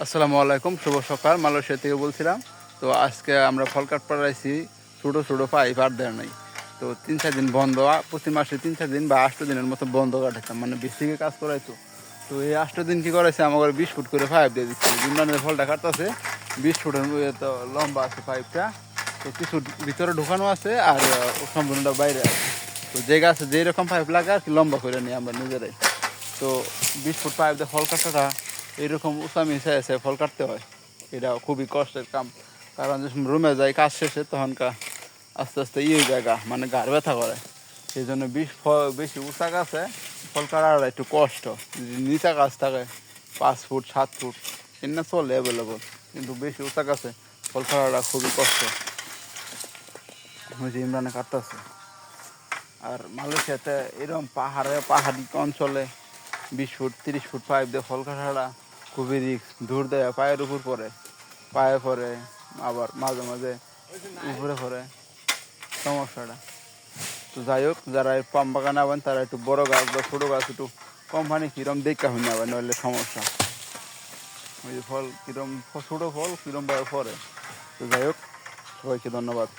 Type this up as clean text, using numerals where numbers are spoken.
আসসালামু আলাইকুম, শুভ সকাল। মালয়েশিয়া থেকে বলছিলাম। তো আজকে আমরা ফল কাট পাড়াইছি, ছোটো ছোটো পাইপ আর দেয় নাই। তো 3-4 দিন বন্ধ, প্রতি মাসে 3-4 দিন বা 8 দিনের মতো বন্ধ কাটাইতাম, মানে বেশি থেকে কাজ করাইতো। তো এই 8 দিন কী করাইছে, আমাকে 20 ফুট করে পাইপ দিয়ে দিচ্ছে। ইমরানের ফলটা কাটতেছে 20 ফুটের তো লম্বা আছে পাইপটা। তো কিছু ভিতরে ঢোকানো আছে আর সম্পূর্ণটা বাইরে আছে। তো যে গাছে যেই রকম পাইপ লাগে আর কি লম্বা করে নিই আমরা নিজেরাই। তো 20 ফুট পাইপ দিয়ে ফল কাটাটা এইরকম উঁচামি এসে ফল কাটতে হয়, এটা খুবই কষ্টের কাম। কারণ যখন রুমে যাই কাজ শেষে তখন আস্তে আস্তে জায়গা মানে ঘাড় ব্যথা করে। সেই জন্য বেশি উঁচা গাছে ফল কাটাটা একটু কষ্ট। যদি নিচা গাছ থাকে 5 ফুট 7 ফুট এনে চলে অ্যাভেলেবল, কিন্তু বেশি উঁচা গাছে ফল কাটাটা খুবই কষ্ট। ওই যে ইমরানে কাটতেছে। আর মালয়েশিয়াতে এরকম পাহাড়ি অঞ্চলে 20 ফুট 30 ফুট পাইপ দিয়ে ফল কাটাটা খুবই রিস্ক। দূর দেয় পায়ের উপর পড়ে, পায়ে পড়ে, আবার মাঝে মাঝে উপরে পড়ে, সমস্যাটা। তো যাই হোক, যারা এই পাম বাগানে আবেন তারা একটু বড় গাছ বা ছোটো গাছ একটু কোম্পানি কিরম দেখা হয়ে নেবেন, নইলে সমস্যা। ওই যে ফল কিরম ছোটো ফল কিরমভাবে পড়ে। তো যাই হোক, সবাইকে ধন্যবাদ।